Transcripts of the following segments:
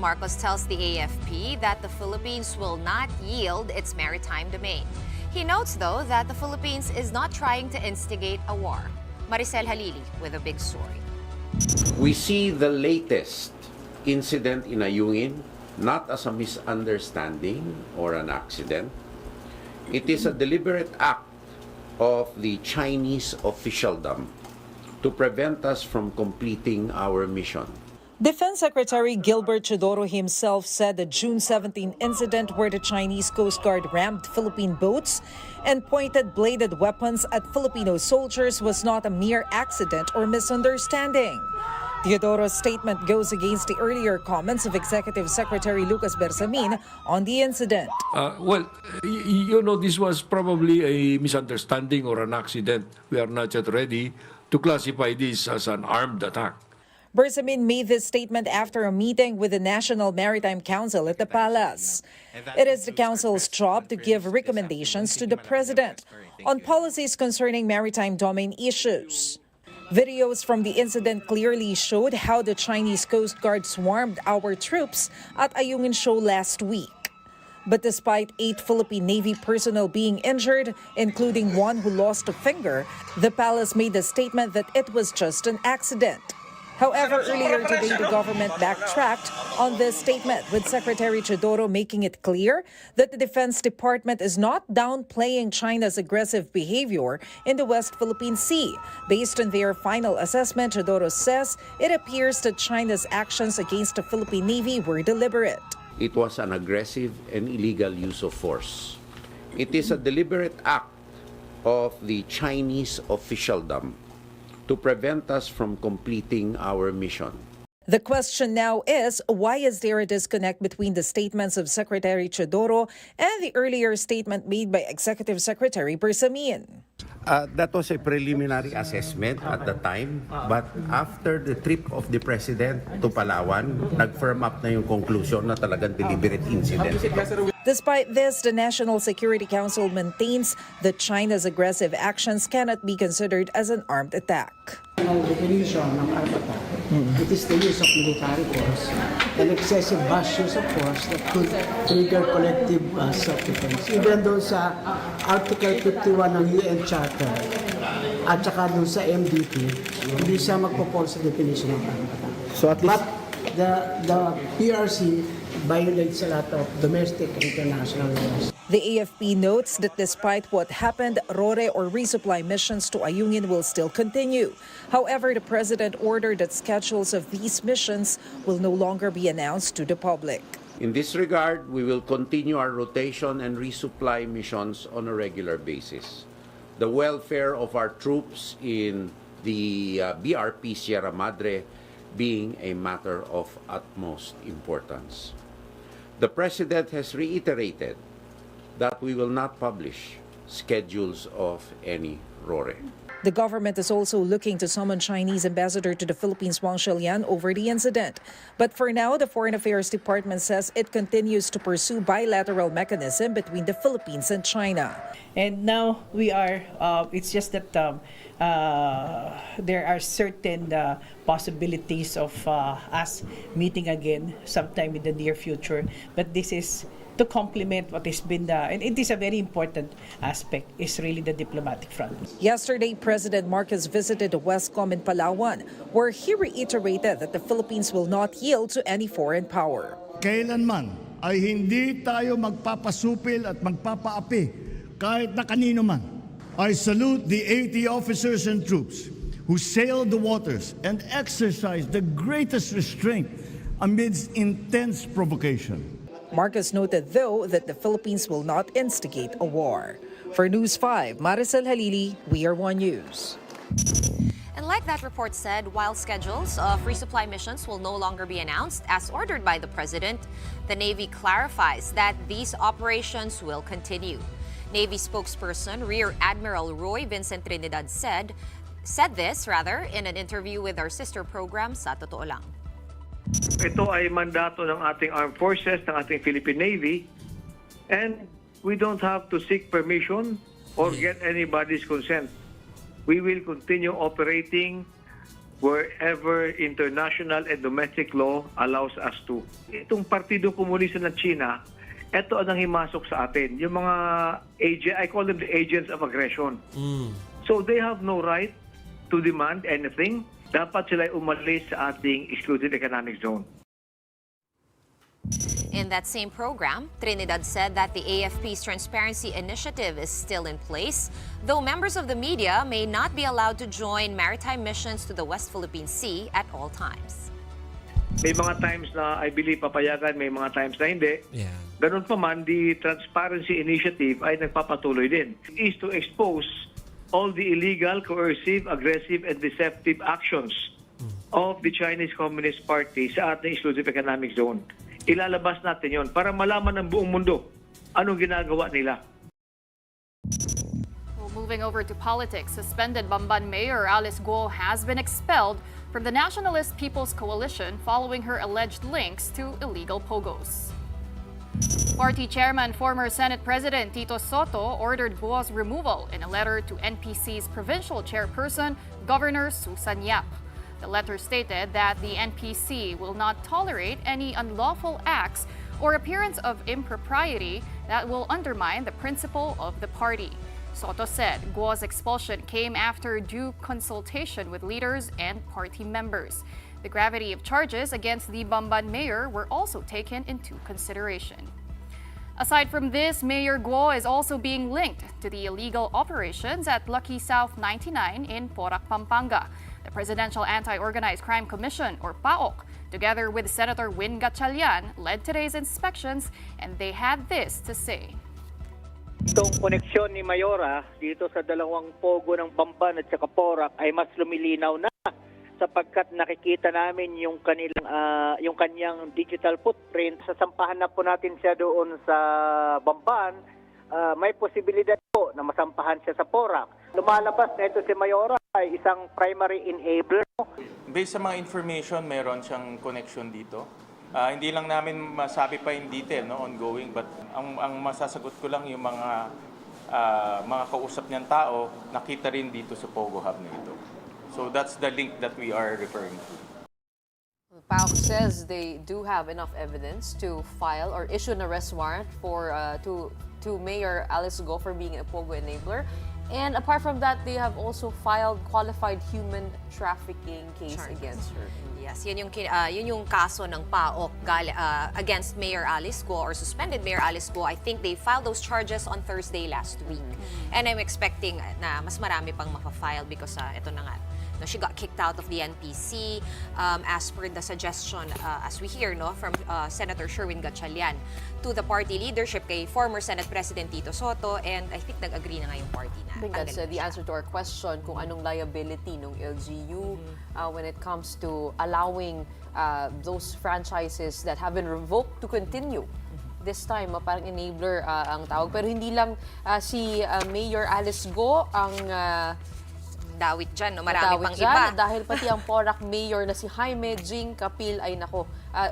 Marcos tells the AFP that the Philippines will not yield its maritime domain. He notes, though, that the Philippines is not trying to instigate a war. Maricel Halili with a big story. We see the latest incident in Ayungin not as a misunderstanding or an accident. It is a deliberate act of the Chinese officialdom to prevent us from completing our mission. Defense Secretary Gilbert Teodoro himself said the June 17 incident where the Chinese Coast Guard rammed Philippine boats and pointed bladed weapons at Filipino soldiers was not a mere accident or misunderstanding. Teodoro's statement goes against the earlier comments of Executive Secretary Lucas Bersamin on the incident. This was probably a misunderstanding or an accident. We are not yet ready to classify this as an armed attack. Bersamin made this statement after a meeting with the National Maritime Council at the Palace. It is the council's job to give recommendations to the president on policies concerning maritime domain issues. Videos from the incident clearly showed how the Chinese Coast Guard swarmed our troops at Ayungin show last week. But despite 8 Philippine Navy personnel being injured, including one who lost a finger, the palace made a statement that it was just an accident. However, earlier today, the government backtracked on this statement, with Secretary Teodoro making it clear that the Defense Department is not downplaying China's aggressive behavior in the West Philippine Sea. Based on their final assessment, Teodoro says it appears that China's actions against the Philippine Navy were deliberate. It was an aggressive and illegal use of force. It is a deliberate act of the Chinese officialdom to prevent us from completing our mission. The question now is, why is there a disconnect between the statements of Secretary Teodoro and the earlier statement made by Executive Secretary Bersamin? That was a preliminary assessment at the time, but after the trip of the President to Palawan, nag-firm up na yung conclusion na talagang deliberate incident. Despite this, the National Security Council maintains that China's aggressive actions cannot be considered as an armed attack. Ang definition ng armed attack, it is the use of military force and excessive vast use of force that could trigger collective self-defense. Even doon sa Article 51 ng UN Charter at saka doon sa MDP, hindi siya magpo-fall sa definition ng armed attack. So at least, but the PRC violates a lot of domestic and international laws. The AFP notes that despite what happened, RORE or resupply missions to Ayungin will still continue. However, the president ordered that schedules of these missions will no longer be announced to the public. In this regard, we will continue our rotation and resupply missions on a regular basis. The welfare of our troops in the BRP Sierra Madre being a matter of utmost importance. The President has reiterated that we will not publish schedules of any RORE. The government is also looking to summon Chinese ambassador to the Philippines, Wang Shilian, over the incident. But for now, the Foreign Affairs Department says it continues to pursue bilateral mechanism between the Philippines and China. And now we are, it's just that there are certain possibilities of us meeting again sometime in the near future. But this is to complement what has been and it is a very important aspect, is really the diplomatic front. Yesterday, President Marcos visited the Westcom in Palawan, where he reiterated that the Philippines will not yield to any foreign power. Kailanman ay hindi tayo magpapasupil at magpapaapi kahit na kanino man. I salute the 80 officers and troops who sailed the waters and exercised the greatest restraint amidst intense provocation. Marcos noted, though, that the Philippines will not instigate a war. For News 5, Maricel Halili, We Are One News. And like that report said, while schedules of resupply missions will no longer be announced as ordered by the president, the Navy clarifies that these operations will continue. Navy spokesperson Rear Admiral Roy Vincent Trinidad said this in an interview with our sister program sa Totoo Lang. Ito ay mandato ng ating armed forces, ng ating Philippine Navy, and we don't have to seek permission or get anybody's consent. We will continue operating wherever international and domestic law allows us to. Itong Partido Komunista ng China, ito ang himasok sa atin. Yung mga agent, I call them the agents of aggression. So they have no right to demand anything. Dapat sila umalis sa ating exclusive economic zone. In that same program, Trinidad said that the AFP's transparency initiative is still in place, though members of the media may not be allowed to join maritime missions to the West Philippine Sea at all times. May mga times na I believe papayagan, may mga times na hindi. Ganun pa man, the transparency initiative ay nagpapatuloy din. It is to expose all the illegal, coercive, aggressive, and deceptive actions of the Chinese Communist Party sa ating exclusive economic zone. Ilalabas natin yon para malaman ng buong mundo anong ginagawa nila. Well, moving over to politics, suspended Bamban Mayor Alice Guo has been expelled from the Nationalist People's Coalition following her alleged links to illegal pogos. Party chairman, former Senate President Tito Soto ordered Guo's removal in a letter to NPC's provincial chairperson, Governor Susan Yap. The letter stated that the NPC will not tolerate any unlawful acts or appearance of impropriety that will undermine the principle of the party. Soto said Guo's expulsion came after due consultation with leaders and party members. The gravity of charges against the Bamban mayor were also taken into consideration. Aside from this, Mayor Guo is also being linked to the illegal operations at Lucky South 99 in Porac, Pampanga. The Presidential Anti-Organized Crime Commission, or PAOC, together with Senator Win Gatchalian, led today's inspections, and they had this to say. Itong koneksyon ni Mayora dito sa dalawang pogo ng Bamban at saka Porac ay mas lumilinaw na sapagkat nakikita namin yung kanyang digital footprint. Sasampahan na po natin siya doon sa Bamban, may posibilidad po na masampahan siya sa Porac. Lumalabas na ito si Mayora ay isang primary enabler. Based sa mga information, meron siyang connection dito. Hindi lang namin masabi pa in detail, no, ongoing, but ang masasagot ko lang yung mga kausap niyang tao, nakita rin dito sa Pogo Hub na ito. So that's the link that we are referring to. PAOK says they do have enough evidence to file or issue an arrest warrant for to Mayor Alice Guo for being a Pogo enabler. And apart from that, they have also filed qualified human trafficking case against her. Yes, yun yung kaso ng PAOK against Mayor Alice Guo or suspended Mayor Alice Guo. I think they filed those charges on Thursday last week. And I'm expecting na mas marami pang mapafile because ito na nga. No, she got kicked out of the NPC as per the suggestion, as we hear, no, from Senator Sherwin Gatchalian to the party leadership kay former Senate President Tito Soto, and I think nag-agree na nga yung party na. I think that's the answer to our question kung anong liability ng LGU when it comes to allowing those franchises that have been revoked to continue. This time, parang enabler ang tawag. Pero hindi lang si Mayor Alice Guo ang dawit dyan, no? Marami pang iba. Dahil pati ang Porac Mayor na si Jaime Jing Capil ay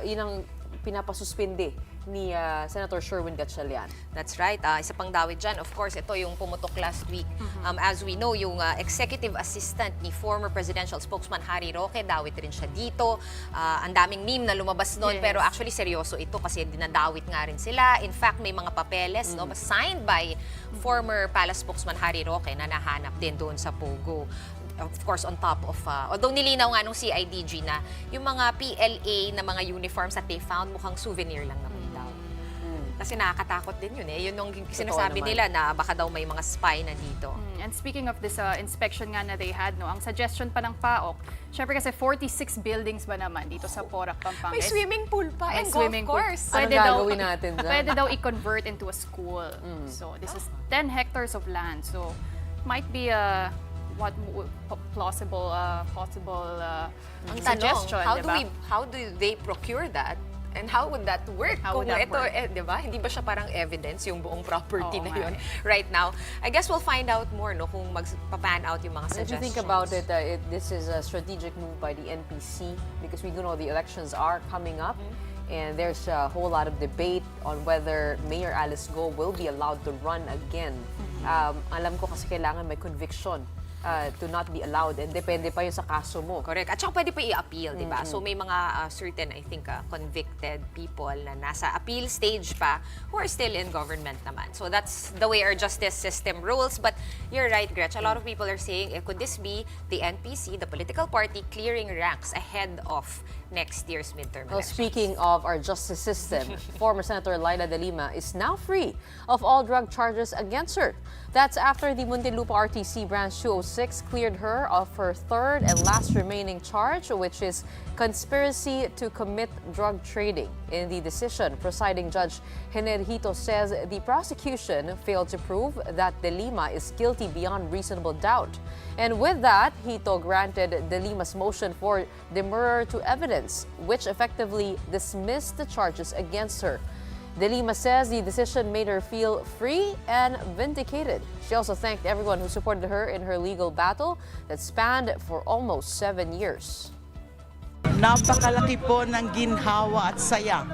yun ang pinapasuspinde ni Senator Sherwin Gatchalian. That's right. Isa pang dawit dyan, of course, ito yung pumutok last week. As we know, yung executive assistant ni former presidential spokesman Harry Roque, dawit rin siya dito. Ang daming meme na lumabas noon, pero actually seryoso ito kasi dinadawit nga rin sila. In fact, may mga papeles no, signed by former palace spokesman Harry Roque na nahanap din doon sa Pogo. Of course, on top of, although nilinaw nga nung CIDG na yung mga PLA na mga uniforms that they found mukhang souvenir lang naman daw. Kasi nakakatakot din yun eh. Yun yung sinasabi nila na baka daw may mga spy na dito. And speaking of this inspection nga na they had, no, ang suggestion pa ng PAOK, syempre kasi 46 buildings ba naman dito sa Porac, Pampanga. May swimming pool pa and golf course. Anong gagawin natin dyan? Pwede daw i-convert into a school. So this is 10 hectares of land. So might be a possible suggestion. How do they procure that? And how would that work? How would that work? Diba? Hindi ba siya parang evidence yung buong property na yun right now? I guess we'll find out more no kung magpa-pan out yung mga suggestions. If you think about it, this is a strategic move by the NPC because we do know the elections are coming up. And there's a whole lot of debate on whether Mayor Alice Guo will be allowed to run again. Alam ko kasi kailangan may conviction to not be allowed. And depende pa yun sa kaso mo. Correct. At saka pwede pa i-appeal, di ba? So may mga certain, I think, convicted people na nasa appeal stage pa who are still in government naman. So that's the way our justice system rules. But you're right, Gretch. A lot of people are saying, could this be the NPC, the political party, clearing ranks ahead of next year's midterm Well, elections? speaking of our justice system, former Senator Leila de Lima is now free of all drug charges against her. That's after the Muntinlupa RTC Branch 206 cleared her of her third and last remaining charge, which is conspiracy to commit drug trading. In the decision, presiding judge Henerhito says the prosecution failed to prove that de Lima is guilty beyond reasonable doubt. And with that, Hito granted de Lima's motion for demurrer to evidence, which effectively dismissed the charges against her. De Lima says the decision made her feel free and vindicated. She also thanked everyone who supported her in her legal battle that spanned for almost 7 years. Napakalaki po ng ginhawa at saya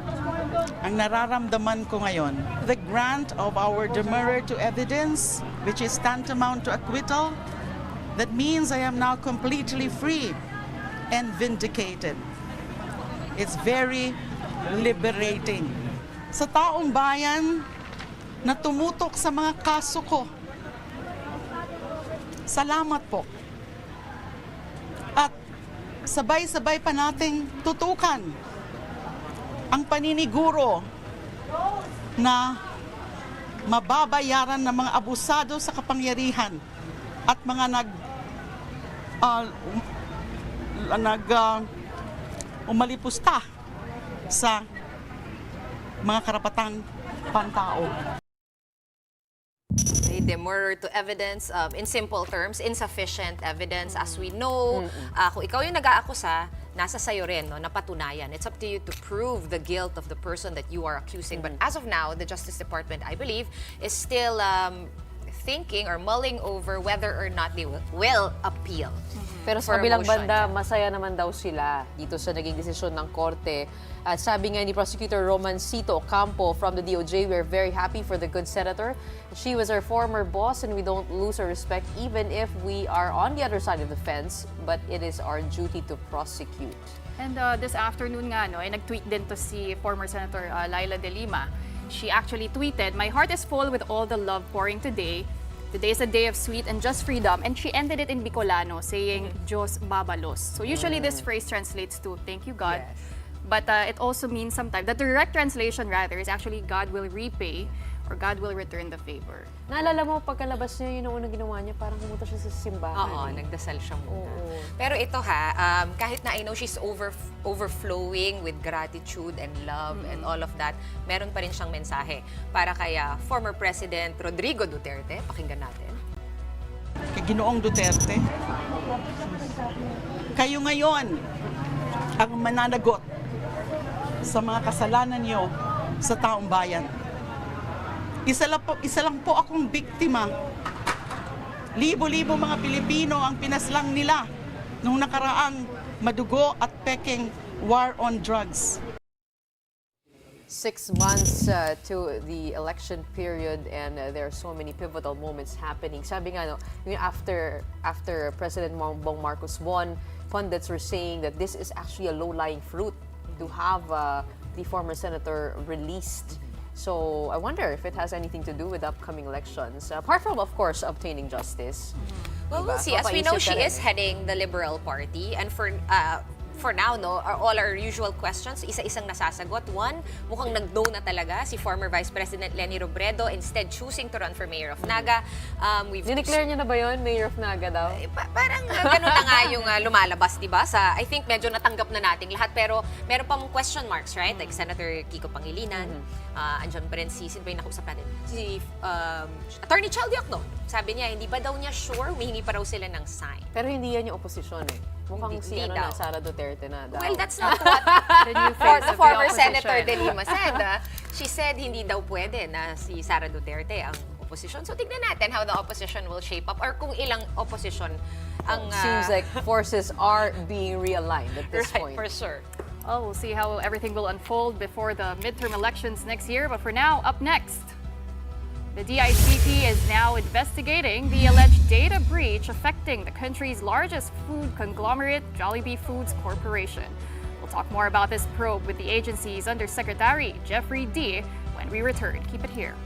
ang nararamdaman ko ngayon. The grant of our demurrer to evidence, which is tantamount to acquittal, that means I am now completely free and vindicated. It's very liberating. Sa taong bayan na tumutok sa mga kaso ko, salamat po. At sabay-sabay pa nating tutukan ang paniniguro na mababayaran ng mga abusado sa kapangyarihan at mga umalipusta sa mga karapatang pantao. Demurrer to evidence, in simple terms, insufficient evidence. As we know, kung ikaw yung nag-aakusa, nasa sayo rin, no, napatunayan. It's up to you to prove the guilt of the person that you are accusing. But as of now, the Justice Department, I believe, is still thinking or mulling over whether or not they will appeal. Pero sa kabilang banda, masaya naman daw sila dito sa naging desisyon ng korte. At sabi nga ni Prosecutor Romancito Campo from the DOJ, we're very happy for the good senator. She was our former boss and we don't lose our respect even if we are on the other side of the fence, but it is our duty to prosecute. And this afternoon nga, no, nag-tweet din to si former Senator Leila de Lima. She actually tweeted, "My heart is full with all the love pouring today. Today is a day of sweet and just freedom." And she ended it in Bicolano, saying, "Diyos babalos." So usually this phrase translates to, "Thank you, God." Yes. But it also means sometimes, the direct translation rather, is actually God will repay or God will return the favor. Naalala mo, pagkalabas niya, yun ang unang ginawa niya, parang pumunta siya sa simbahan. Oo, nagdasal siya muna. Pero ito kahit na I know she's overflowing with gratitude and love and all of that, meron pa rin siyang mensahe para kay former President Rodrigo Duterte. Pakinggan natin. Kay Ginoong Duterte, kayo ngayon ang mananagot sa mga kasalanan niyo sa taong bayan. Isa lang po akong biktima. Libo-libo mga Pilipino ang pinaslang nila nung nakaraang madugo at peking war on drugs. 6 months to the election period and there are so many pivotal moments happening. Sabi nga, no, after President Bongbong Marcos won, pundits were saying that this is actually a low-lying fruit to have the former senator released. So I wonder if it has anything to do with the upcoming elections, apart from, of course, obtaining justice. Well, we'll see. As we know, she is heading the Liberal Party, and for now, no, all our usual questions, isa-isang nasasagot. One, mukhang nag-no na talaga si former Vice President Leni Robredo, instead choosing to run for Mayor of Naga. Dineclare niya na ba yun, Mayor of Naga daw? Parang ganun na nga yung lumalabas, di ba? I think medyo natanggap na nating lahat, pero meron pang question marks, right? Like Senator Kiko Pangilinan, andyan pa rin sino ba yung nakausap natin? Si Attorney Chaldiacno. Sabi niya, hindi ba daw niya sure, humihingi pa raw sila ng sign. Pero hindi yan yung oposisyon eh. Mukhang si Sara Duterte na daw. Well, that's not what the former Senator De Lima said. She said hindi daw pwede na si Sara Duterte ang opposition. So tignan natin how the opposition will shape up or kung ilang opposition ang... Seems like forces are being realigned at this point. For sure. Oh, we'll see how everything will unfold before the midterm elections next year. But for now, up next, The DICT is now investigating the alleged data breach affecting the country's largest food conglomerate, Jollibee Foods Corporation. We'll talk more about this probe with the agency's Undersecretary, Jeffrey D., when we return. Keep it here.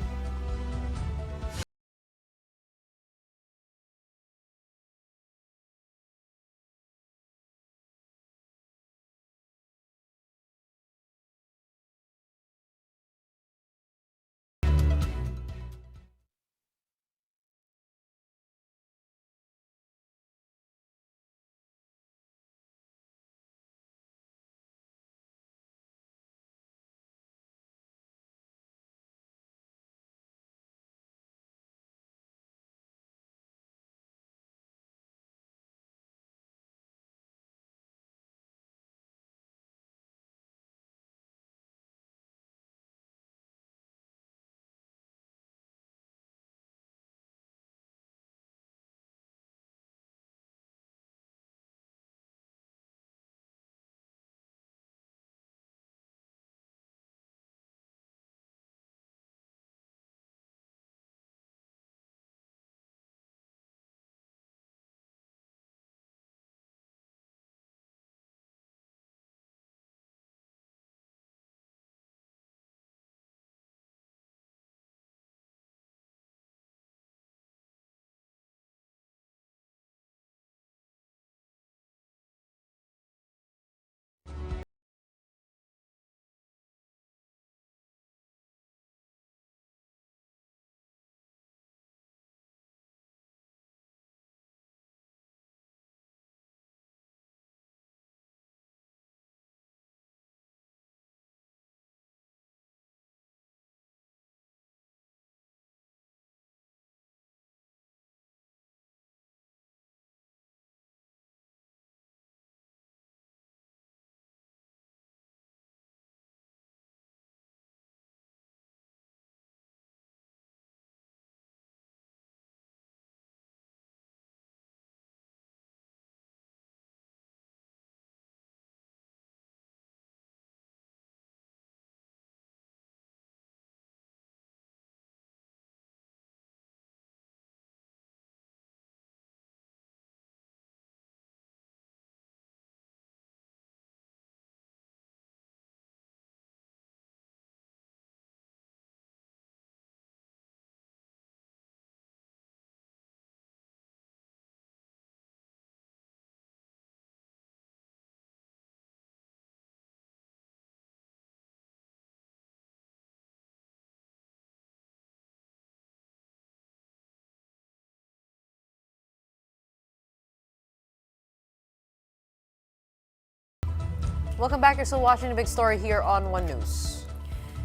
Welcome back. You're still watching the big story here on One News.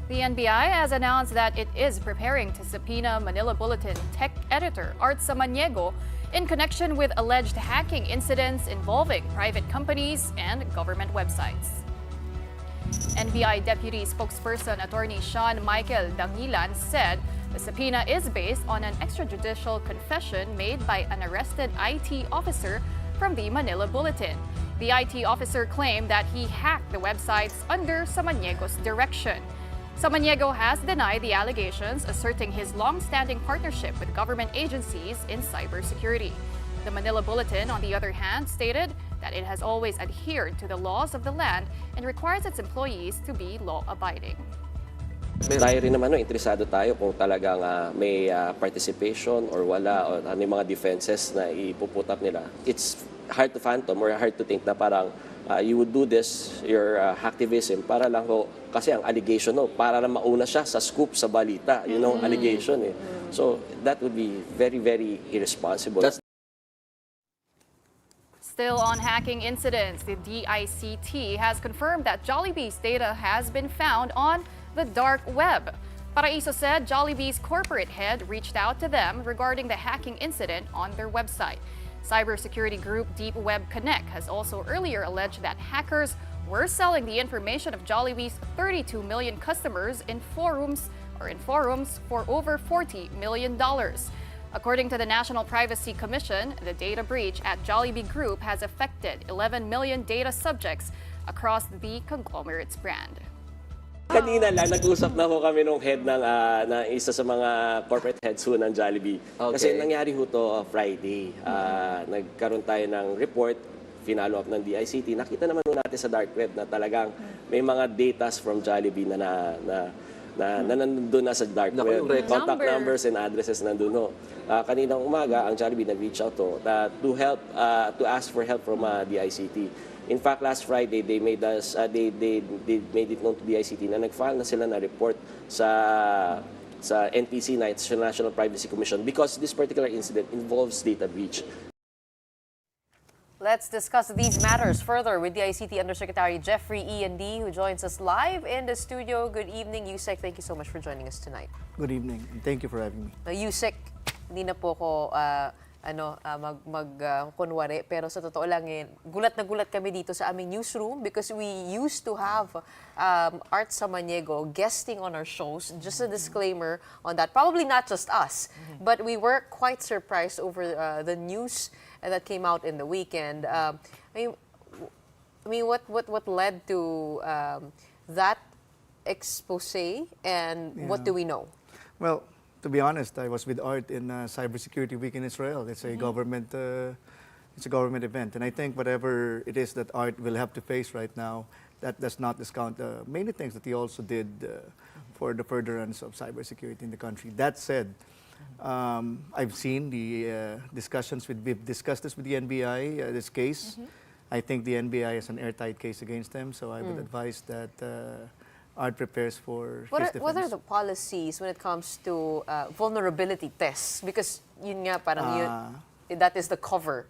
The NBI has announced that it is preparing to subpoena Manila Bulletin tech editor Art Samaniego in connection with alleged hacking incidents involving private companies and government websites. NBI Deputy Spokesperson Attorney Sean Michael Dangilan said the subpoena is based on an extrajudicial confession made by an arrested IT officer from the Manila Bulletin. The IT officer claimed that he hacked the websites under Samaniego's direction. Samaniego has denied the allegations, asserting his long-standing partnership with government agencies in cybersecurity. The Manila Bulletin, on the other hand, stated that it has always adhered to the laws of the land and requires its employees to be law-abiding. Tayo rin naman, interesado tayo kung talagang may participation or wala, o ano yung mga defenses na ipuput up nila. It's hard to fathom or hard to think na parang you would do this, your hacktivism, para lang ho, kasi ang allegation, no, para lang mauna siya sa scoop, sa balita, you know, allegation. Eh. So that would be very, very irresponsible. Still on hacking incidents, the DICT has confirmed that Jollibee's data has been found on the dark web. Paraiso said Jollibee's corporate head reached out to them regarding the hacking incident on their website. Cybersecurity group Deep Web Connect has also earlier alleged that hackers were selling the information of Jollibee's 32 million customers in forums for over $40 million. According to the National Privacy Commission, the data breach at Jollibee Group has affected 11 million data subjects across the conglomerate's brand. Kanina lang, nag-usap na ho kami nung head ng isa sa mga corporate heads ho ng Jollibee. Kasi nangyari ho to Friday. Nagkaroon tayo ng report, finalo up ng DICT. Nakita naman ho natin sa dark web na talagang may mga datas from Jollibee na nandun na sa dark web. Contact numbers and addresses nandun ho. Kaninang umaga, ang Jollibee nag-reach out to help, to ask for help from DICT. In fact, last Friday, they made us, they made it known to DICT na nag-file na sila na report sa NPC, National Privacy Commission, because this particular incident involves data breach. Let's discuss these matters further with DICT Undersecretary Jeffrey E&D, who joins us live in the studio. Good evening, Usec. Thank you so much for joining us tonight. Good evening, and thank you for having me. Usec, hindi na po ko kunwari, pero sa totoo lang, gulat na gulat kami dito sa aming newsroom because we used to have Art Samaniego guesting on our shows. Just a disclaimer on that. Probably not just us, but we were quite surprised over the news that came out in the weekend. I mean, what led to that expose, and what do we know? Well, to be honest, I was with Art in Cybersecurity Week in Israel. It's a government event, and I think whatever it is that Art will have to face right now, that does not discount many things that he also did for the furtherance of cybersecurity in the country. That said, I've seen the discussions we've discussed this with the NBI, this case. I think the NBI has an airtight case against them, so I would advise that Art prepares for his defense. What are the policies when it comes to vulnerability tests? Because yun nga, parang that is the cover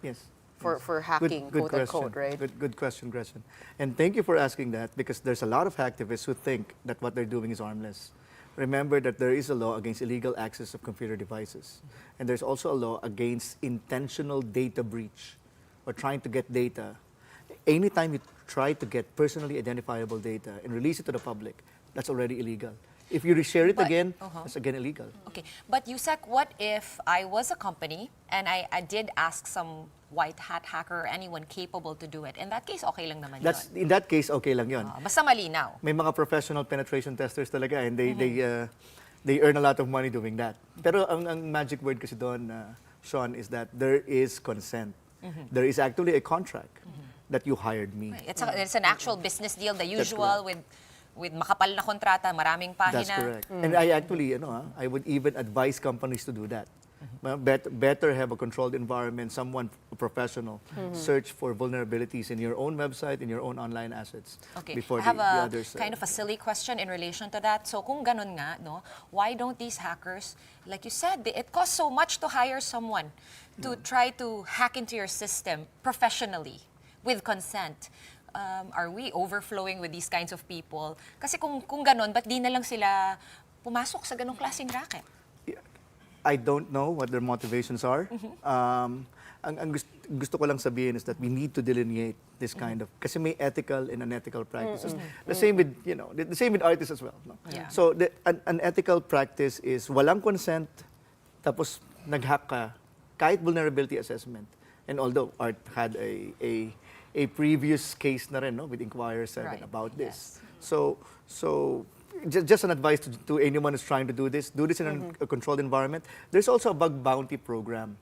for hacking, good quote unquote, right? Good question, Gretchen. And thank you for asking that, because there's a lot of hacktivists who think that what they're doing is harmless. Remember that there is a law against illegal access of computer devices. And there's also a law against intentional data breach, or trying to get data. Anytime you try to get personally identifiable data and release it to the public, that's already illegal. If you reshare it again, that's again illegal. Okay, but Usec, what if I was a company and I did ask some white hat hacker or anyone capable to do it? In that case, okay lang naman yun. In that case, okay lang yun. Basta malinaw. May mga professional penetration testers talaga, and they earn a lot of money doing that. Pero ang magic word kasi doon, Sean, is that there is consent. There is actually a contract that you hired me. Right. It's an actual business deal, the usual with makapal na kontrata, maraming pahina. That's correct. And I actually, I would even advise companies to do that. Better have a controlled environment, someone professional, search for vulnerabilities in your own website, in your own online assets. Okay, before I have the others. Kind of a silly question in relation to that. So kung ganun nga, no, why don't these hackers, like you said, it costs so much to hire someone to try to hack into your system professionally with consent? Are we overflowing with these kinds of people? Kasi kung ganun, ba't di na lang sila pumasok sa ganung klaseng racket? I don't know what their motivations are. Ang gusto ko lang sabihin is that we need to delineate this kind of, kasi may ethical and unethical practices. The same with, the same with artists as well. No? Yeah. So an ethical practice is walang consent, tapos nag-hack ka, kahit vulnerability assessment. And although Art had a previous case na rin, no, with Inquirer 7 about this. So just an advice to anyone who's trying to do this in a controlled environment. There's also a bug bounty program.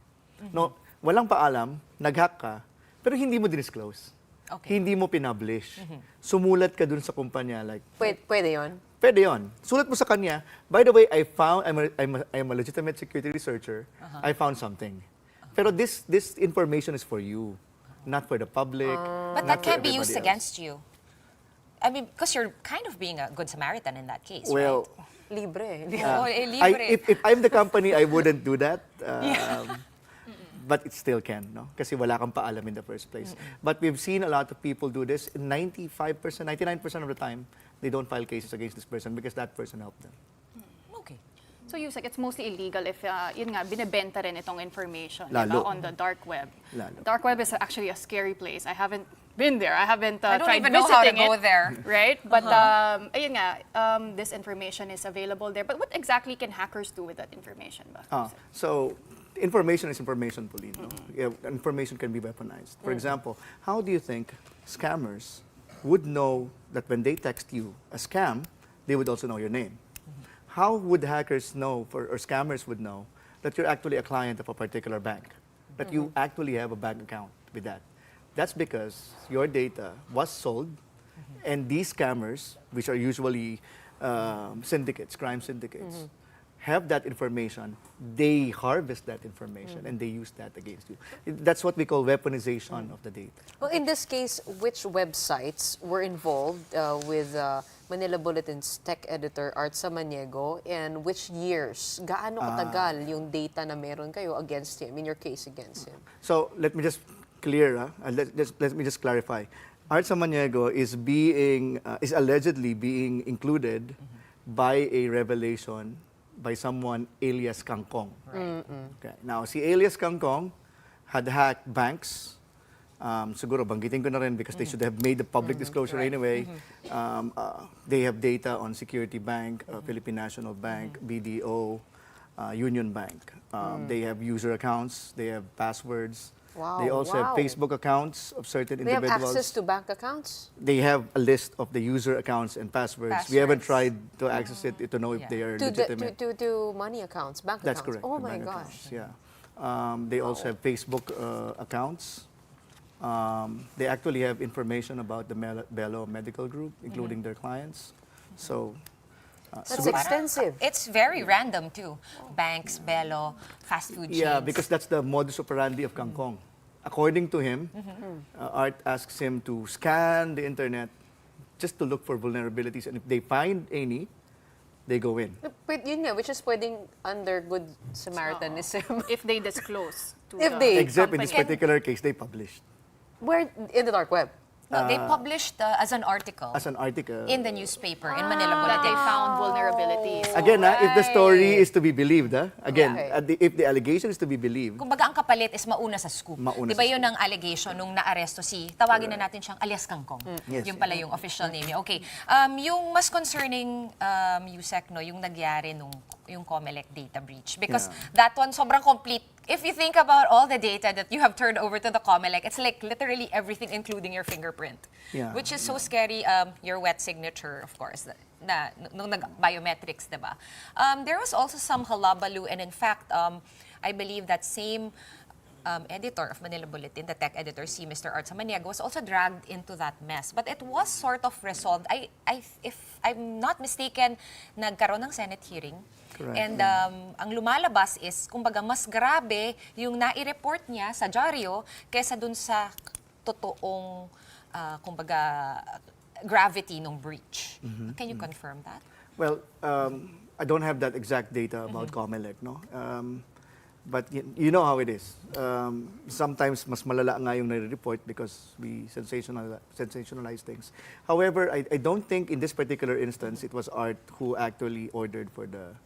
No, walang paalam, nag-hack ka, pero hindi mo disclose. Okay. Hindi mo pinublish. Sumulat ka dun sa kumpanya, like... Pwede yun? Pwede yun. Sulat mo sa kanya, by the way, I'm a legitimate security researcher, I found something. Pero this information is for you, not for the public. But that can't be used against you. I mean, because you're kind of being a good Samaritan in that case, well, right? Libre. Libre. If I'm the company, I wouldn't do that. But it still can, no? Kasi wala kang paalam in the first place. But we've seen a lot of people do this. 95%, 99% of the time, they don't file cases against this person because that person helped them. Okay. So Usec, it's mostly illegal if, yun nga, binibenta rin itong information Lalo. diba, on the dark web. Lalo. Dark web is actually a scary place. I haven't been there. I haven't I don't tried even know how to visiting go it, there. right? But ayun nga, this information is available there. But what exactly can hackers do with that information? Ba? So information is information, Pauline. No? Yeah, information can be weaponized. For example, how do you think scammers would know that when they text you a scam, they would also know your name. How would hackers know, or scammers would know, that you're actually a client of a particular bank, that you actually have a bank account with that? That's because your data was sold, and these scammers, which are usually syndicates, crime syndicates, have that information, they harvest that information, and they use that against you. That's what we call weaponization of the data. Well, in this case, which websites were involved with Manila Bulletin's tech editor, Art Samaniego, and which years? Gaano katagal yung data na meron kayo against him, in your case against him? So let me just clear, let me just clarify. Art Samaniego is allegedly being included by a revelation by someone alias Kangkong. Right. Okay. Now, si alias Kangkong had hacked banks. Siguro banggitin ko na rin because they should have made the public disclosure anyway. They have data on Security Bank, Philippine National Bank, BDO, Union Bank. They have user accounts, they have passwords. Wow, They also have Facebook accounts of certain They have individuals. access to bank accounts? They have a list of the user accounts and passwords. We haven't tried to access it to know if they are legitimate. To money accounts, bank That's accounts? correct. Oh the my bank gosh. accounts, yeah. They also have Facebook accounts. They actually have information about the Bello Medical Group, including their clients. So, That's extensive. It's very random too. Banks, Bello, fast food chains. yeah, because that's the modus operandi of Kangkong. According to him, Art asks him to scan the internet just to look for vulnerabilities, and if they find any, they go in. But yun nga, which is pwedeng under good Samaritanism. If they disclose to If the they- Except in company. this particular case, they published Where? In the dark web? No, they published as an article as an article. in the newspaper in Manila That they Bulletin. found vulnerabilities. Again, if the story is to be believed, again, Okay. if the allegation is to be believed, Kumbaga ang kapalit is mauna sa scoop. Mauna Di ba sa yun ang allegation nung naaresto tawagin na natin siyang alias Kangkong. Yes. Yung pala yung official name niya. Okay. Yung mas concerning, Usec, no, yung nagyari nung yung COMELEC data breach. Because that one sobrang complete. If you think about all the data that you have turned over to the COMELEC, it's like literally everything including your fingerprint. Yeah. Which is so scary, your wet signature, of course, nung biometrics, diba? There was also some halabaloo, and in fact, I believe that same editor of Manila Bulletin, the tech editor, Mr. Art Samaniego, was also dragged into that mess. But it was sort of resolved. If I'm not mistaken, nagkaroon ng Senate hearing. Correct. And ang lumalabas is, kumbaga, mas grabe yung nai-report niya sa dyaryo kaysa dun sa totoong, kumbaga, gravity ng breach. Can you confirm that? well, I don't have that exact data about COMELEC, no? But you know how it is. Sometimes mas malala nga yung nare-report because we sensationalize things. However, I don't think in this particular instance it was Art who actually ordered for that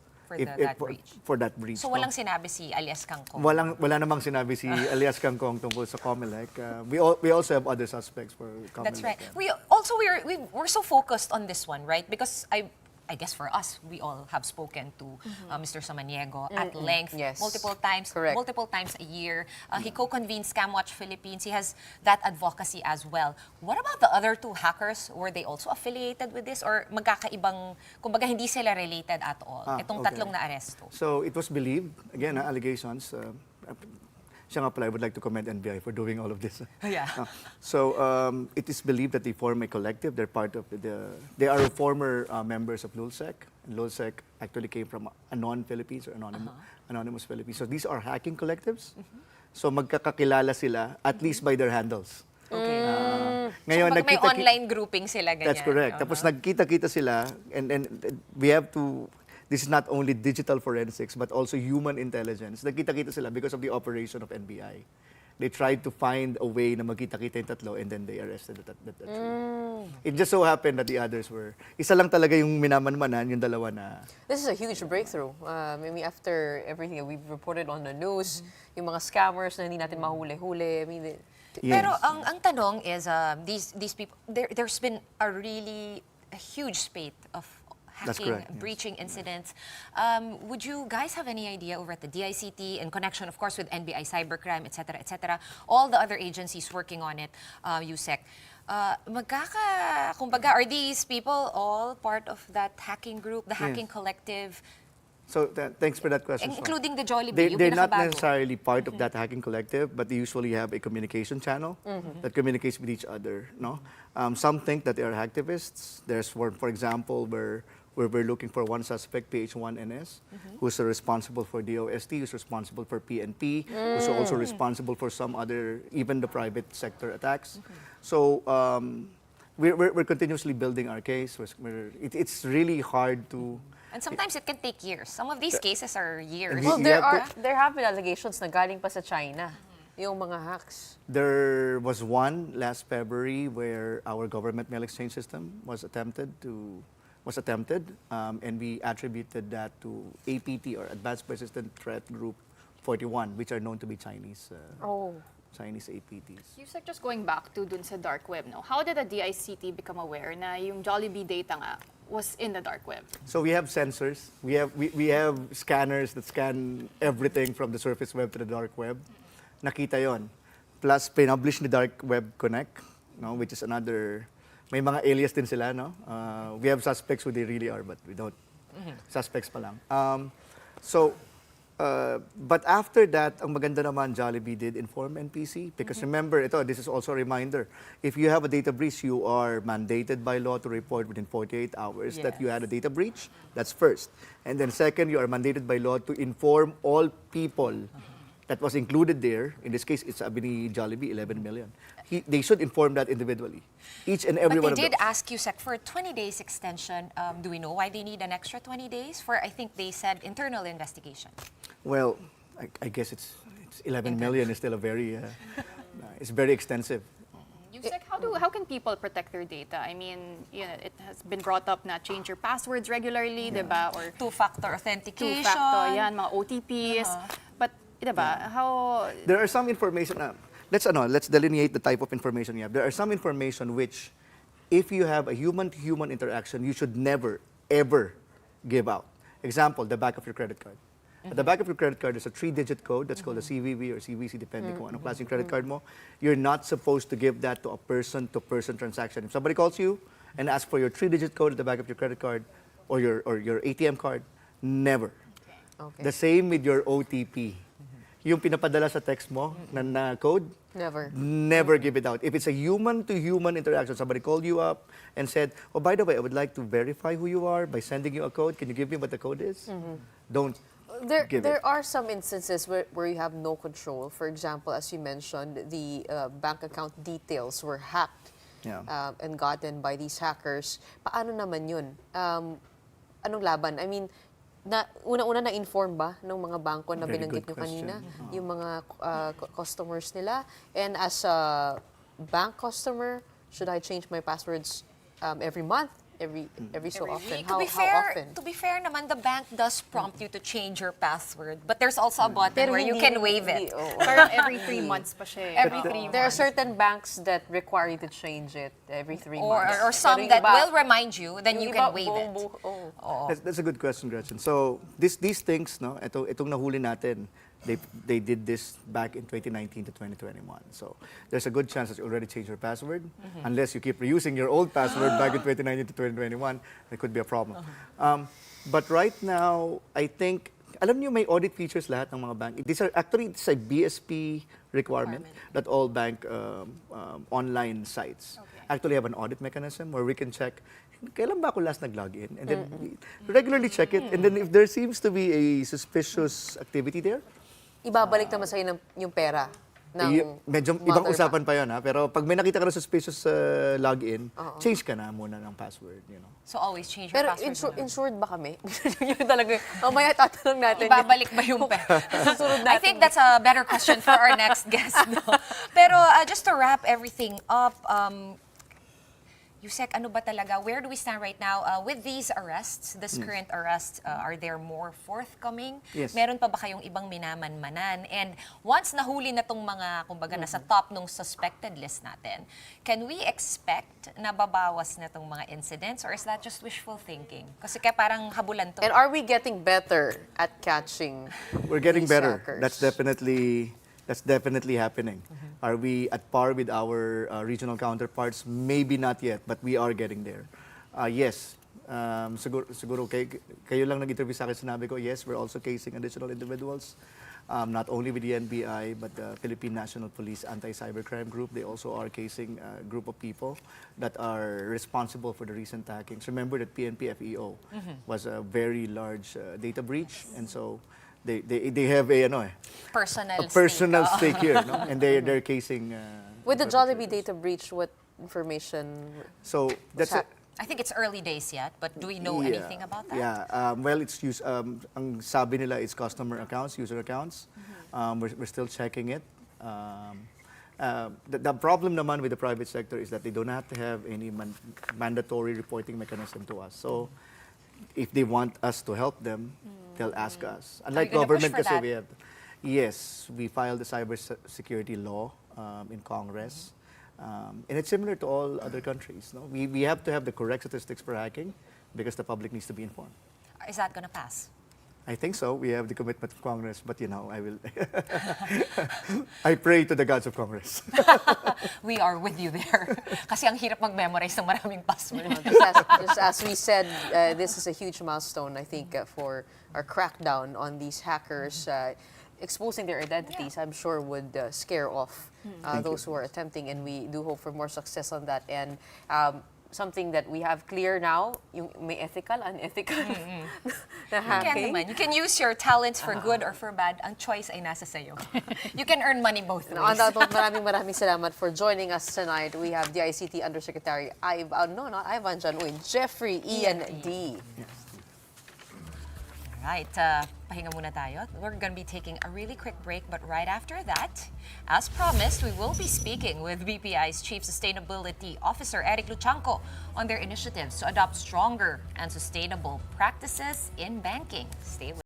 breach. So walang sinabi si alias Kangkong? Wala namang sinabi si alias Kangkong tungkol sa COMELEC. We also have other suspects for COMELEC. That's right. We're so focused on this one, right? Because I guess for us, we all have spoken to Mr. Samaniego at length, Yes. multiple times, Correct. multiple times a year. He co-convened Scamwatch Philippines. He has that advocacy as well. What about the other two hackers? Were they also affiliated with this, or magkakaibang, kumbaga hindi sila related at all? Itong okay. tatlong na aresto. So it was believed, again, allegations. Siya nga pala, I would like to commend NBI for doing all of this. Yeah. So it is believed that they form a collective. They're part of they are former members of LULSEC. And LULSEC actually came from Anon Philippines or Anonymous Philippines. So these are hacking collectives. So magkakakilala sila, at least by their handles. Okay. Ngayon, so may online grouping sila, ganyan. That's correct. Tapos nagkita-kita sila, and we have to. This is not only digital forensics, but also human intelligence. Nagkita-kita sila because of the operation of NBI. They tried to find a way na magkita-kita yung tatlo, and then they arrested that three. It just so happened that the others were, isa lang talaga yung minamanmanan, yung dalawa na. This is a huge breakthrough. Maybe after everything that we've reported on the news, yung mga scammers na hindi natin mahuli-huli. I mean, Yes. Pero ang tanong is, these people, there's been a huge spate of That's hacking, correct, yes. breaching incidents. Would you guys have any idea over at the DICT, in connection, of course, with NBI cybercrime, et cetera, all the other agencies working on it, Usec, Kumbaga, are these people all part of that hacking group, the hacking collective? So thanks for that question. Including the Jollibee, They're not pinakabago. necessarily part of that hacking collective, but they usually have a communication channel that communicates with each other. No, some think that they are hacktivists. There's, for example, where we're looking for one suspect, PH1NS, who's responsible for DOST, who's responsible for PNP, who's also responsible for some other, even the private sector attacks. So we're continuously building our case. It's really hard to. And sometimes it can take years. Some of these cases are years. Well, there have been allegations na galing pa sa China, yung mga hacks. There was one last February where our government mail exchange system was attempted, and we attributed that to APT, or Advanced Persistent Threat Group 41, which are known to be Chinese APTs. Usec, just going back to dun sa dark web, no? How did the DICT become aware na yung Jollibee data nga was in the dark web? So we have sensors. We have scanners that scan everything from the surface web to the dark web. Nakita yon. Plus, pinublish ni Dark Web Connect, no, which is another. May mga alias din sila, no? We have suspects who they really are, but we don't. Suspects pa lang. But after that, ang maganda naman, Jollibee did inform NPC. Because remember, this is also a reminder. If you have a data breach, you are mandated by law to report within 48 hours that you had a data breach. That's first. And then second, you are mandated by law to inform all people that was included there. In this case, it's Abini Jollibee, 11 million. They should inform that individually. Each and every one of them. But they did ask Usec for a 20 days extension. Do we know why they need an extra 20 days? For, I think they said, internal investigation. Well, I guess it's 11 million is still a very, it's very extensive. Usec, how can people protect their data? I mean, it has been brought up na change your passwords regularly, diba? Or two-factor authentication. Two-factor, yan, mga OTPs. But, diba, how... There are some information, let's delineate the type of information you have. There are some information which, if you have a human-to-human interaction, you should never, ever give out. Example, the back of your credit card. At the back of your credit card, there's a 3-digit code that's called a CVV or CVC, depending kung anong klaseng credit card mo. You're not supposed to give that to a person-to-person transaction. If somebody calls you and asks for your 3-digit code at the back of your credit card or your ATM card, never. Okay. The same with your OTP. Yung pinapadala sa text mo na code, never give it out. If it's a human-to-human interaction, somebody called you up and said, oh, by the way, I would like to verify who you are by sending you a code. Can you give me what the code is? Don't. There are some instances where you have no control. For example, as you mentioned, the bank account details were hacked and gotten by these hackers. Paano naman yun? Anong laban? I mean, una-una na-inform ba ng mga bangko na binanggit nyo kanina? Yung mga customers nila? And as a bank customer, should I change my passwords every month? Every so often. How often? To be fair naman, the bank does prompt you to change your password, but there's also a button where you can waive it. Parang every 3 months pa siya. Every 3 months. There are certain banks that require you to change it every 3 months. Or some that will remind you, then you can waive it. That's a good question, Gretchen. So these things, no, itong nahuli natin, they did this back in 2019 to 2021. So there's a good chance that you already changed your password. Unless you keep reusing your old password back in 2019 to 2021, there could be a problem. But right now, I think, alam niyo may audit features lahat ng mga bank. It's a BSP requirement that all bank online sites actually have an audit mechanism where we can check kailan ba ako last nag-login, and then we regularly check it, and then if there seems to be a suspicious activity there, ibabalik naman sa'yo yung pera. Medyo ibang usapan pa yun, ha? Pero pag may nakita ka na suspicious login, change ka na muna ng password. So always change your password. Pero insured ba kami? Yun talaga. Mamaya tatanong natin. Ibabalik ba yung pera? I think that's a better question for our next guest. No? Pero just to wrap everything up, Usec, ano ba talaga? Where do we stand right now with these arrests, this current arrests? Are there more forthcoming? Yes. Meron pa ba kayong ibang minamanmanan? And once nahuli na tong mga, kumbaga, nasa top nung suspected list natin, can we expect na babawas na tong mga incidents? Or is that just wishful thinking? Kasi kaya parang habulan to. And are we getting better at catching We're getting these better. hackers? That's definitely That's definitely happening. Are we at par with our regional counterparts? Maybe not yet, but we are getting there. Yes, siguro kayo lang nag-interview sa akin, sinabi ko, yes, we're also casing additional individuals. Not only with the NBI, but the Philippine National Police Anti-Cybercrime Group. They also are casing a group of people that are responsible for the recent hackings. Remember that PNP FEO was a very large data breach, and so they have a personal stake here, no? And they're casing. With the Jollibee data breach, what information? So that's I think it's early days yet, but do we know anything about that? Yeah, well, it's ang sabi nila it's customer accounts, user accounts. We're still checking it. The problem naman with the private sector is that they do not have any mandatory reporting mechanism to us. So if they want us to help them, they'll ask us. Unlike government, kasi we have. Yes, we filed the cybersecurity law in Congress. And it's similar to all other countries. No? We have to have the correct statistics for hacking because the public needs to be informed. Is that going to pass? I think so. We have the commitment of Congress, but I will. I pray to the gods of Congress. We are with you there. Kasi ang hirap mag-memorize ng maraming password. Just as we said, this is a huge milestone, I think, for our crackdown on these hackers. Exposing their identities, I'm sure, would scare off those who are attempting, and we do hope for more success on that. And something that we have clear now, yung may ethical, unethical na hacking. You can use your talents for good or for bad. Ang choice ay nasa sayo. You can earn money both ways. On that note, maraming salamat for joining us tonight. We have DICT Undersecretary not Ivan Januin, Jeffrey Ian D. Right, pahinga muna tayo. We're going to be taking a really quick break, but right after that, as promised, we will be speaking with BPI's Chief Sustainability Officer, Eric Luchanco, on their initiatives to adopt stronger and sustainable practices in banking. Stay with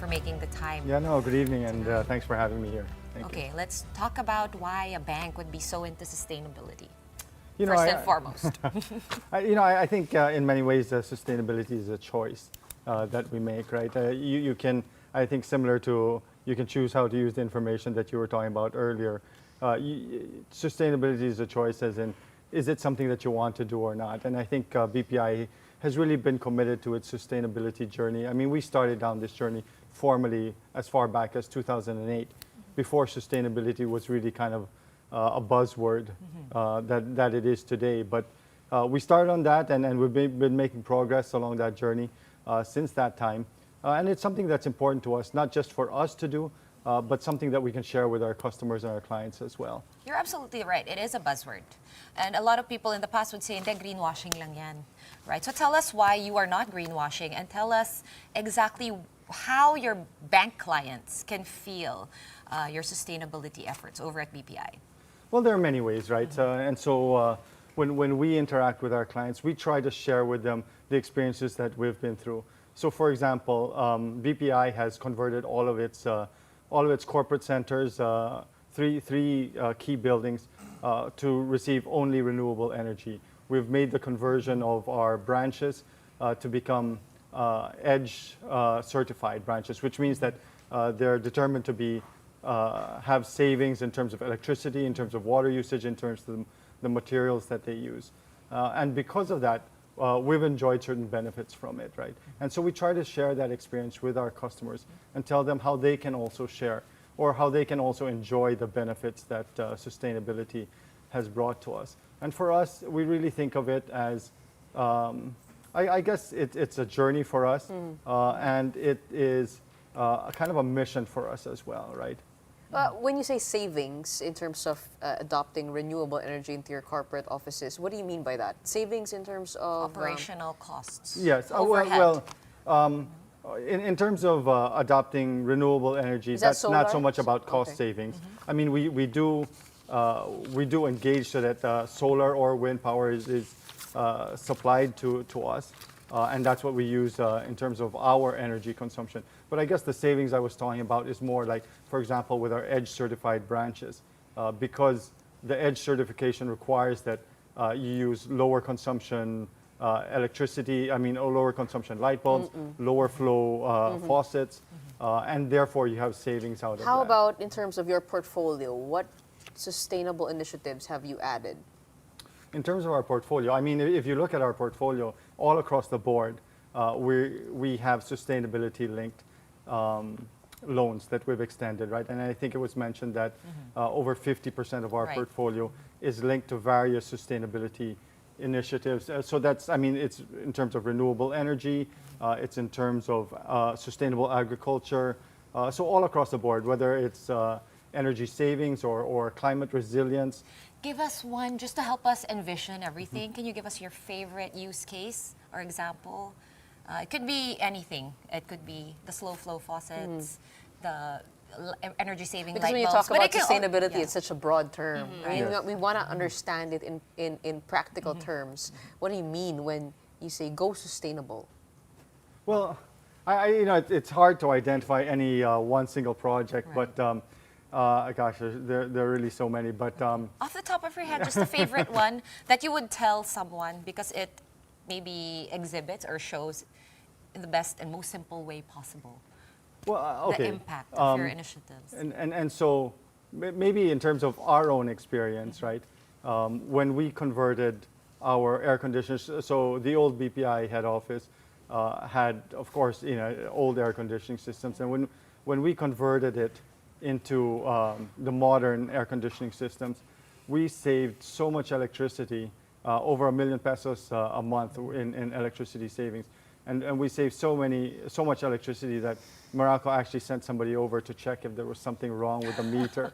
for making the time. Yeah, no, good evening, and thanks for having me here. Thank you. Okay, let's talk about why a bank would be so into sustainability. You know, First and foremost. I think in many ways sustainability is a choice that we make, right? You can, I think, similar to you can choose how to use the information that you were talking about earlier. Sustainability is a choice, as in, is it something that you want to do or not? And I think BPI has really been committed to its sustainability journey. I mean, we started down this journey formally as far back as 2008, before sustainability was really kind of a buzzword that it is today. But we started on that, and we've been making progress along that journey since that time. And it's something that's important to us, not just for us to do, but something that we can share with our customers and our clients as well. You're absolutely right. It is a buzzword. And a lot of people in the past would say, hindi, greenwashing lang yan. Right? So tell us why you are not greenwashing and tell us exactly how your bank clients can feel your sustainability efforts over at BPI. Well, there are many ways, right? And so when we interact with our clients, we try to share with them the experiences that we've been through. So, for example, BPI has converted all of its corporate centers, three key buildings, to receive only renewable energy. We've made the conversion of our branches to become EDGE certified branches, which means that they're determined to have savings in terms of electricity, in terms of water usage, in terms of the materials that they use. And because of that, we've enjoyed certain benefits from it, right? And so we try to share that experience with our customers and tell them how they can also share or how they can also enjoy the benefits that sustainability has brought to us. And for us, we really think of it as, I guess it's a journey for us, and it is a kind of a mission for us as well, right? When you say savings in terms of adopting renewable energy into your corporate offices, what do you mean by that? Savings in terms of operational costs. Yes. In terms of adopting renewable energy, that's not so much about cost savings. I mean, we do engage so that solar or wind power is supplied to us. And that's what we use in terms of our energy consumption. But I guess the savings I was talking about is more like, for example, with our EDGE certified branches, because the EDGE certification requires that you use lower consumption electricity, lower consumption light bulbs, lower flow faucets, and therefore you have savings out of that. How about in terms of your portfolio? What sustainable initiatives have you added? In terms of our portfolio, I mean, if you look at our portfolio all across the board, we have sustainability-linked loans that we've extended, right? And I think it was mentioned that over 50% of our portfolio is linked to various sustainability initiatives. So that's, I mean, it's in terms of renewable energy, it's in terms of sustainable agriculture, so all across the board, whether it's energy savings or climate resilience. Give us one just to help us envision everything. Can you give us your favorite use case or example? It could be anything. It could be the slow flow faucets, the energy saving light bulbs. Because when you talk about sustainability, it's such a broad term, right? Yes. We want to understand it in practical terms. What do you mean when you say go sustainable? Well, it's hard to identify any one single project, but gosh, there are really so many. But off the top of your head, just a favorite one that you would tell someone because it maybe exhibits or shows in the best and most simple way possible. Well, okay. The impact of your initiatives. And so maybe in terms of our own experience, right? When we converted our air conditioners, so the old BPI head office had, of course, old air conditioning systems, and when we converted it into the modern air conditioning systems, we saved so much electricity, over 1 million pesos a month in electricity savings. And we saved so much electricity that Meralco actually sent somebody over to check if there was something wrong with the meter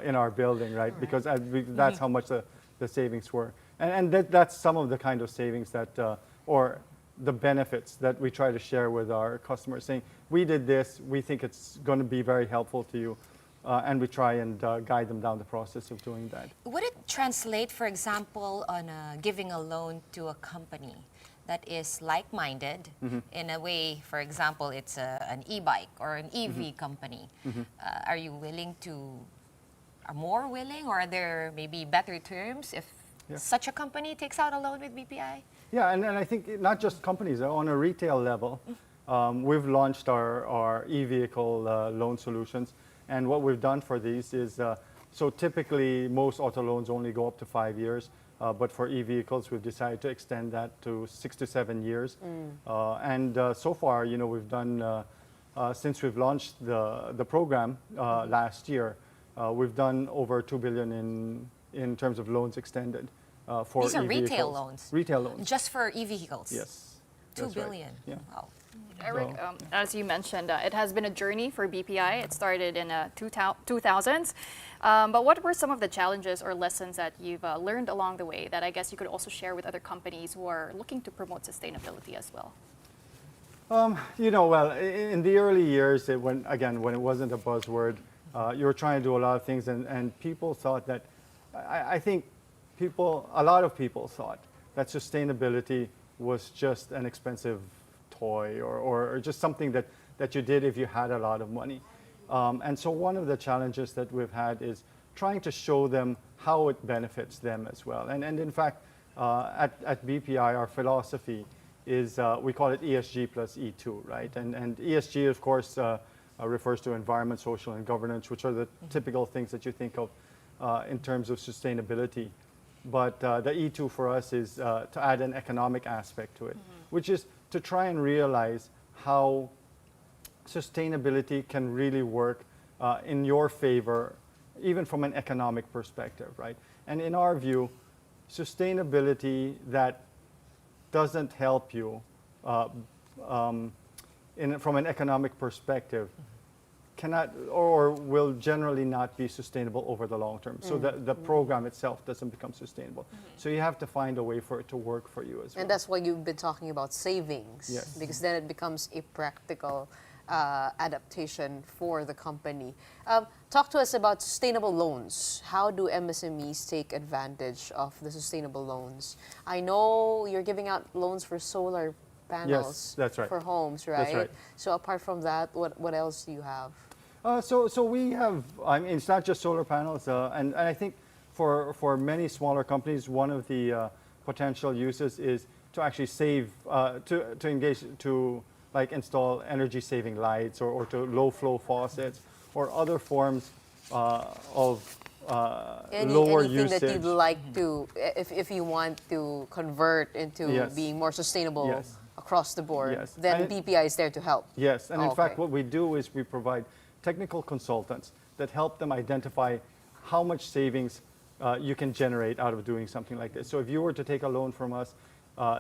in our building, right? Because that's how much the savings were. And that's some of the kind of savings that, or the benefits that we try to share with our customers, saying, we did this, we think it's going to be very helpful to you, and we try and guide them down the process of doing that. Would it translate, for example, on giving a loan to a company that is like-minded in a way, for example, it's an e-bike or an EV company? Are you more willing, or are there maybe better terms if such a company takes out a loan with BPI? Yeah, and I think not just companies, on a retail level, we've launched our e-vehicle loan solutions. And what we've done for these is, so typically most auto loans only go up to 5 years, but for e-vehicles, we've decided to extend that to 6 to 7 years. And so far, we've done, since we've launched the program last year, we've done over 2 billion in terms of loans extended. For These are e-vehicles. retail loans? Retail loans. Just for e-vehicles? Yes. 2 billion? Right. Yeah. Wow. Eric, as you mentioned, it has been a journey for BPI. It started in 2000s. But what were some of the challenges or lessons that you've learned along the way that I guess you could also share with other companies who are looking to promote sustainability as well? Well, in the early years, when it wasn't a buzzword, you were trying to do a lot of things, and people thought that, I think a lot of people thought that sustainability was just an expensive toy or just something that you did if you had a lot of money. And so one of the challenges that we've had is trying to show them how it benefits them as well. And in fact, at BPI, our philosophy is, we call it ESG plus E2, right? And ESG, of course, refers to environment, social, and governance, which are the typical things that you think of in terms of sustainability. But the E2 for us is to add an economic aspect to it, which is to try and realize how sustainability can really work in your favor, even from an economic perspective, right? And in our view, sustainability that doesn't help you from an economic perspective cannot or will generally not be sustainable over the long term. So the program itself doesn't become sustainable. So you have to find a way for it to work for you as well. And that's why you've been talking about savings, yes, because then it becomes a practical adaptation for the company. Talk to us about sustainable loans. How do MSMEs take advantage of the sustainable loans? I know you're giving out loans for solar panels, yes, that's right, for homes, right? That's right. So apart from that, what else do you have? So we have, I mean, it's not just solar panels, and I think for many smaller companies, one of the potential uses is to actually save, to engage, to like install energy saving lights or to low flow faucets or other forms of lower anything usage. that you'd like to, if you want to convert into Yes, being more sustainable, yes, across the board, yes, then and BPI is there to help. Yes, and in okay, fact, what we do is we provide technical consultants that help them identify how much savings you can generate out of doing something like this. So if you were to take a loan from us,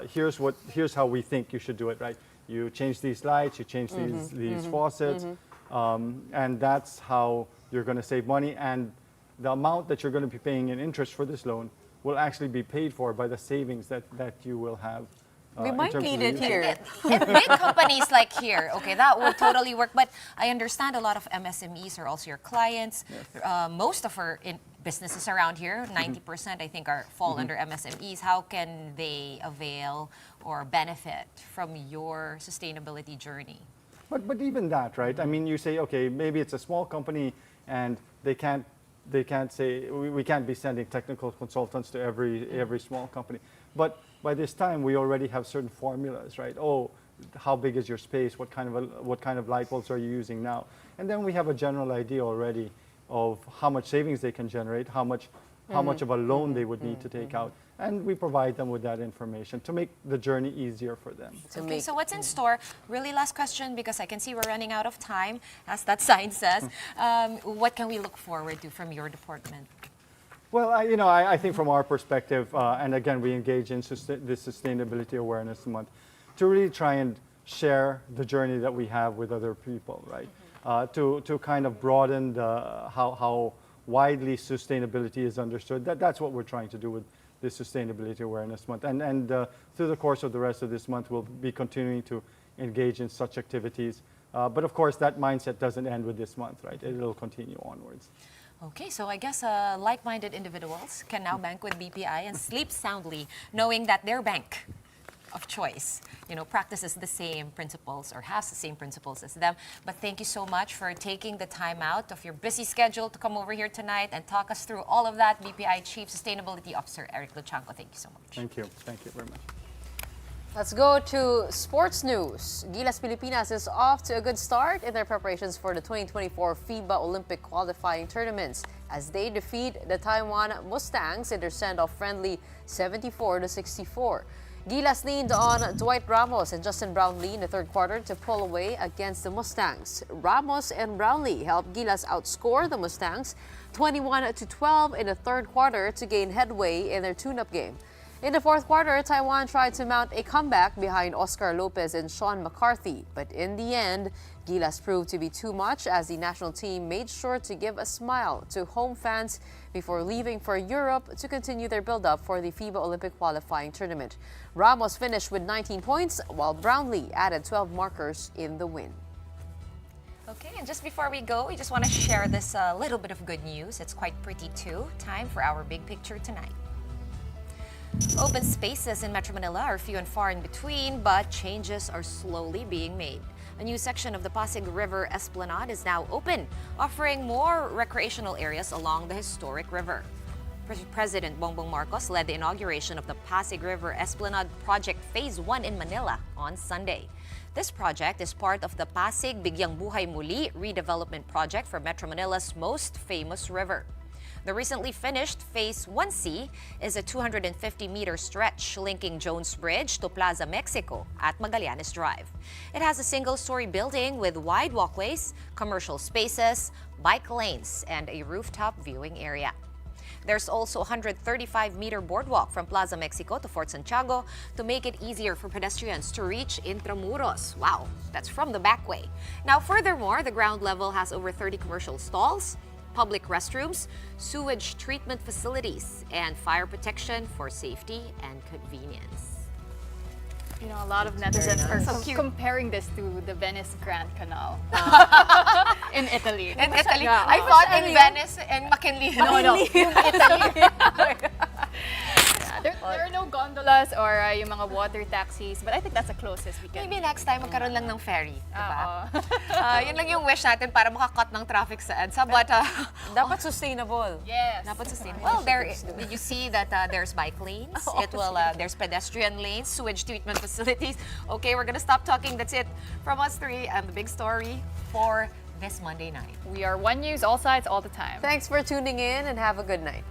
here's how we think you should do it, right? You change these lights, you change these faucets, and that's how you're going to save money. And the amount that you're going to be paying in interest for this loan will actually be paid for by the savings that you will have. We might need it here. In big companies like here, okay, that would totally work. But I understand a lot of MSMEs are also your clients. Yes. Most of our businesses around here, 90% I think fall under MSMEs. How can they avail or benefit from your sustainability journey? But even that, right? I mean, you say, okay, maybe it's a small company and they can't say, we can't be sending technical consultants to every small company. But by this time, we already have certain formulas, right? Oh, how big is your space? What kind of light bulbs are you using now? And then we have a general idea already of how much savings they can generate, how much of a loan they would need to take out. And we provide them with that information to make the journey easier for them. Okay, so what's in store? Really last question, because I can see we're running out of time, as that sign says. What can we look forward to from your department? Well, I think from our perspective, and again, we engage in this Sustainability Awareness Month to really try and share the journey that we have with other people, right? To kind of broaden how widely sustainability is understood. That's what we're trying to do with this Sustainability Awareness Month. And through the course of the rest of this month, we'll be continuing to engage in such activities. But of course, that mindset doesn't end with this month, right? It'll continue onwards. Okay, so I guess like-minded individuals can now bank with BPI and sleep soundly, knowing that their bank of choice, practices the same principles or has the same principles as them. But thank you so much for taking the time out of your busy schedule to come over here tonight and talk us through all of that. BPI Chief Sustainability Officer Eric Luchanco, thank you so much. Thank you. Thank you very much. Let's go to sports news. Gilas Pilipinas is off to a good start in their preparations for the 2024 FIBA Olympic qualifying tournaments as they defeat the Taiwan Mustangs in their send-off friendly 74-64. Gilas leaned on Dwight Ramos and Justin Brownlee in the third quarter to pull away against the Mustangs. Ramos and Brownlee helped Gilas outscore the Mustangs 21-12 in the third quarter to gain headway in their tune-up game. In the fourth quarter, Taiwan tried to mount a comeback behind Oscar Lopez and Sean McCarthy. But in the end, Gilas proved to be too much as the national team made sure to give a smile to home fans before leaving for Europe to continue their build-up for the FIBA Olympic qualifying tournament. Ramos finished with 19 points, while Brownlee added 12 markers in the win. Okay, and just before we go, we just want to share this little bit of good news. It's quite pretty too. Time for our big picture tonight. Open spaces in Metro Manila are few and far in between, but changes are slowly being made. A new section of the Pasig River Esplanade is now open, offering more recreational areas along the historic river. President Bongbong Marcos led the inauguration of the Pasig River Esplanade Project Phase 1 in Manila on Sunday. This project is part of the Pasig Bigyang Buhay Muli redevelopment project for Metro Manila's most famous river. The recently finished Phase 1C is a 250-meter stretch linking Jones Bridge to Plaza Mexico at Magallanes Drive. It has a single-story building with wide walkways, commercial spaces, bike lanes, and a rooftop viewing area. There's also a 135-meter boardwalk from Plaza Mexico to Fort Santiago to make it easier for pedestrians to reach Intramuros. Wow, that's from the back way. Now, furthermore, the ground level has over 30 commercial stalls, public restrooms, sewage treatment facilities, and fire protection for safety and convenience. You know, a lot of netizens are comparing this to the Venice Grand Canal in Italy. In Italy? Yeah. I thought in Venice and McKinley. No, yung Italy. There are no gondolas or yung mga water taxis, but I think that's the closest we can. Maybe next time magkaroon lang ng ferry, diba? Yun lang yung wish natin para makakat ng traffic sa EDSA, but dapat sustainable. Yes. Dapat sustainable. Well, did you see that there's bike lanes? There's pedestrian lanes, sewage treatment facilities. Okay, we're gonna stop talking. That's it from us three and the big story for this Monday night. We are One News, all sides, all the time. Thanks for tuning in and have a good night.